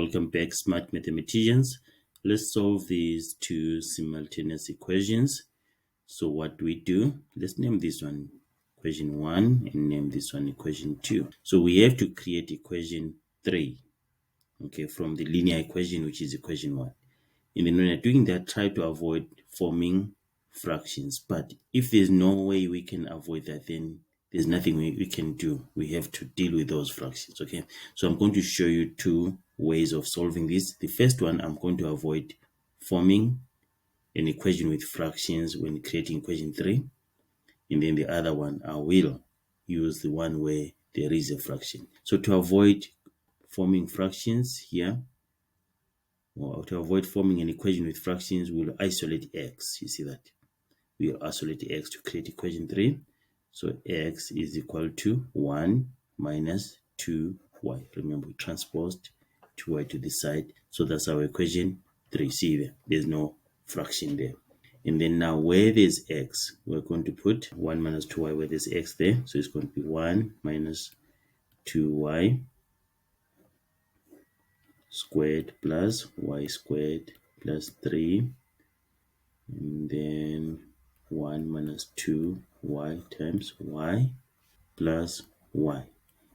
Welcome back, smart mathematicians. Let's solve these two simultaneous equations. So what do we do? Let's name this one equation 1 and name this one equation 2. So we have to create equation 3, okay, from the linear equation, which is equation 1. And then when you're doing that, try to avoid forming fractions. But if there's no way we can avoid that, then there's nothing we can do. We have to deal with those fractions, okay? So I'm going to show you two ways of solving this. The first one, I'm going to avoid forming an equation with fractions when creating equation 3. And then the other one, I will use the one where there is a fraction. So to avoid forming fractions here, or to avoid forming an equation with fractions, we'll isolate x. You see that? We'll isolate x to create equation 3. So x is equal to 1 minus 2y. Remember, we transposed 2y to the side. So that's our equation 3. See there? There's no fraction there. And then now where there's x, we're going to put 1 minus 2y where there's x there. So it's going to be 1 minus 2y squared plus y squared plus 3, and then 1 minus 2y times y plus y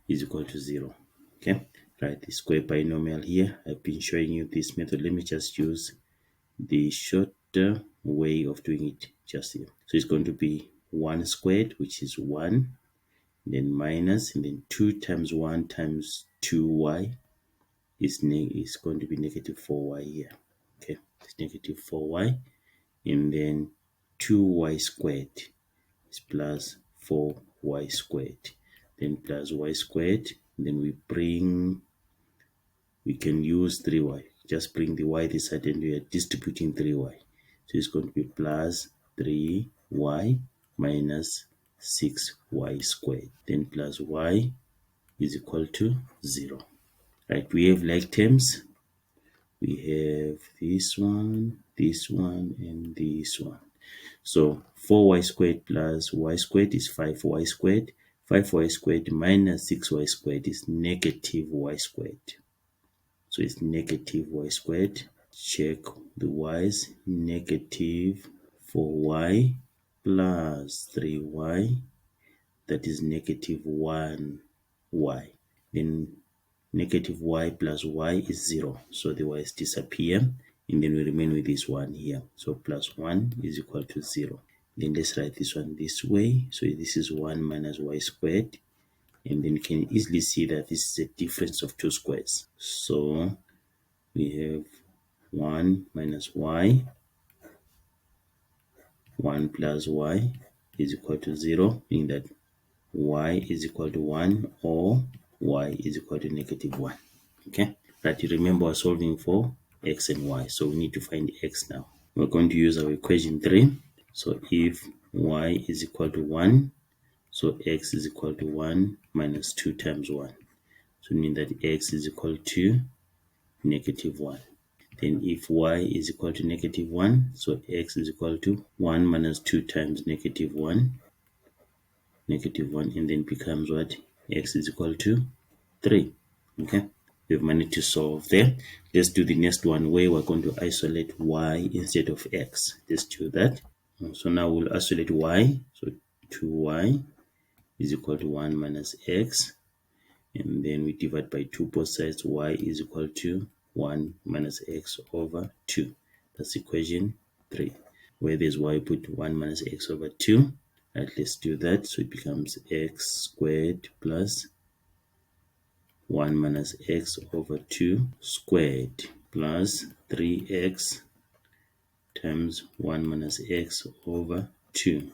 is equal to 0. Okay, right, the square binomial here. I've been showing you this method. Let me just use the shorter way of doing it just here. So it's going to be 1 squared, which is 1, then minus, and then 2 times 1 times 2y is going to be negative 4y here. Okay, it's negative 4y, and then 2y squared is plus 4y squared, then plus y squared, then we can use 3y. Just bring the y this side and we are distributing 3y. So it's going to be plus 3y minus 6y squared, then plus y is equal to 0. Right, we have like terms. We have this one, and this one. So 4y squared plus y squared is 5y squared. 5y squared minus 6y squared is negative y squared. So it's negative y squared. Check the y's. Negative 4y plus 3y. That is negative 1y. Then negative y plus y is 0. So the y's disappear. And then we remain with this one here. So plus 1 is equal to 0. Then let's write this one this way. So this is 1 minus y squared. And then you can easily see that this is a difference of two squares. So we have 1 minus y, 1 plus y is equal to 0, meaning that y is equal to 1 or y is equal to negative 1. Okay, but you remember we're solving for x and y, so we need to find x now. We're going to use our equation 3. So if y is equal to 1, so x is equal to 1 minus 2 times 1. So meaning that x is equal to negative 1. Then if y is equal to negative 1, so x is equal to 1 minus 2 times negative 1, and then becomes what? X is equal to 3. Okay, we've managed to solve there. Let's do the next one where we're going to isolate y instead of x. Let's do that. So now we'll isolate y. So 2y is equal to 1 minus x, and then we divide by 2 both sides. Y is equal to 1 minus x over 2. That's equation 3. Where there's y, put 1 minus x over 2. Right, let's do that. So it becomes x squared plus 1 minus x over 2 squared plus 3x times 1 minus x over 2.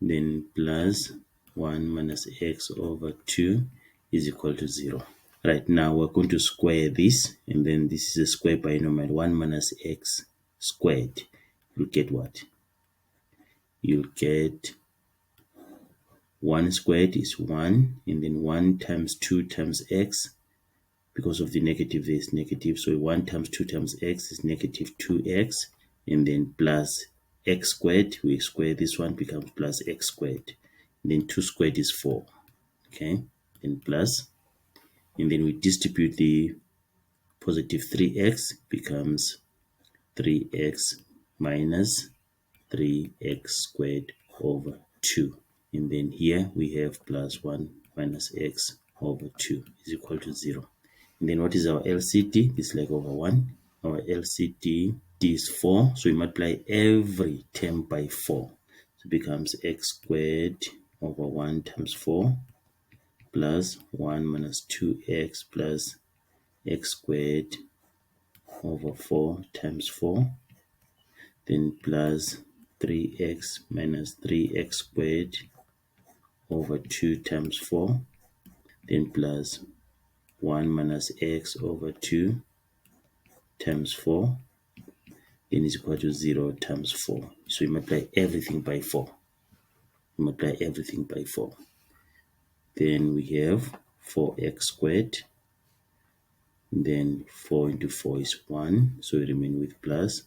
Then plus 1 minus x over 2 is equal to 0. Right, now we're going to square this, and then this is a square binomial. 1 minus x squared. You'll get what? You'll get 1 squared is 1, and then 1 times 2 times x. Because of the negative, there is negative. So 1 times 2 times x is negative 2x, and then plus x squared. We square this one, becomes plus x squared. And then 2 squared is 4. Okay, then plus, and then we distribute the positive 3x becomes 3x minus 3x squared over 2. And then here we have plus 1 minus x over 2 is equal to 0. And then what is our LCD? This leg over 1. Our LCD is 4. So we multiply every term by 4. So it becomes x squared over 1 times 4 plus 1 minus 2x plus x squared over 4 times 4. Then plus 3x minus 3x squared over 2 times 4. Then plus 1 minus x over 2 times 4. Then is equal to 0 times 4. So we multiply everything by 4. Multiply everything by 4. Then we have 4x squared. Then 4 into 4 is 1. So we remain with plus.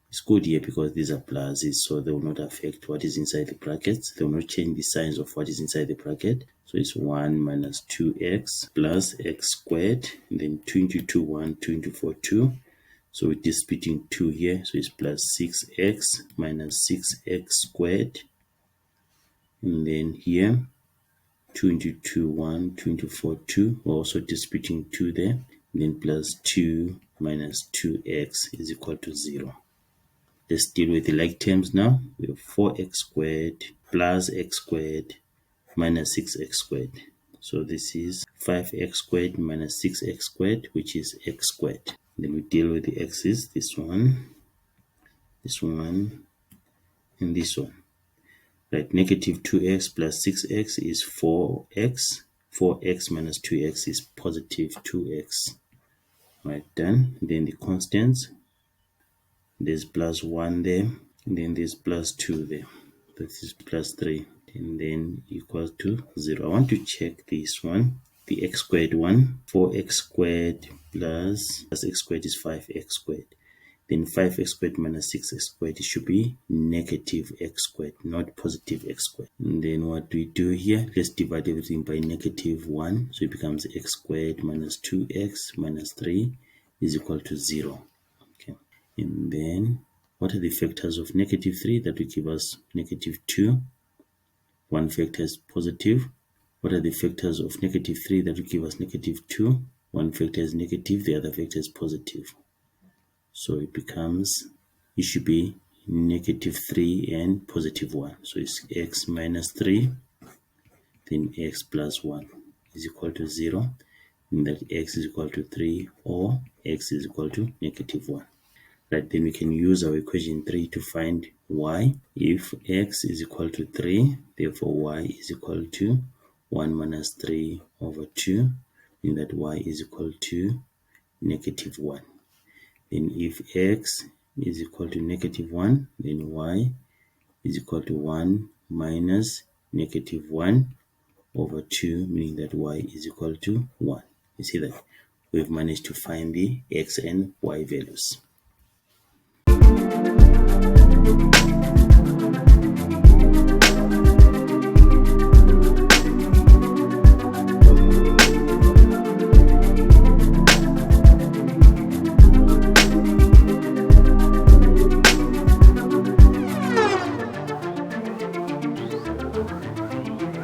It's good here because these are pluses, so they will not affect what is inside the brackets. They will not change the signs of what is inside the bracket. So it's 1 minus 2x plus x squared. And then 2 into 2, 1, 2 into 4, 2. So we're disputing 2 here. So it's plus 6x minus 6x squared. And then here, 2 into 2, 1, 2 into 4, 2. We're also disputing 2 there. And then plus 2 minus 2x is equal to 0. Let's deal with the like terms now. We have 4x squared plus x squared minus 6x squared. So this is 5x squared minus 6x squared, which is x squared. Then we deal with the x's, this one, and this one. Right, negative 2x plus 6x is 4x. 4x minus 2x is positive 2x. Right, done. Then the constants, there's plus 1 there, and then there's plus 2 there. This is plus 3, and then equal to 0. I want to check this one, the x squared one. 4x squared plus x squared is 5x squared. Then 5x squared minus 6x squared, it should be negative x squared, not positive x squared. And then what do we do here? Let's divide everything by negative 1. So it becomes x squared minus 2x minus 3 is equal to 0. Okay. And then what are the factors of negative 3? That will give us negative 2. One factor is positive. What are the factors of negative 3? That will give us negative 2. One factor is negative, the other factor is positive. So it becomes, it should be negative 3 and positive 1. So it's x minus 3, then x plus 1 is equal to 0. And that x is equal to 3 or x is equal to negative 1. Right, then we can use our equation 3 to find y. If x is equal to 3, therefore y is equal to 1 minus 3 over 2, and that y is equal to negative 1. Then if x is equal to negative 1, then y is equal to 1 minus negative 1 over 2, meaning that y is equal to 1. You see that we've managed to find the x and y values.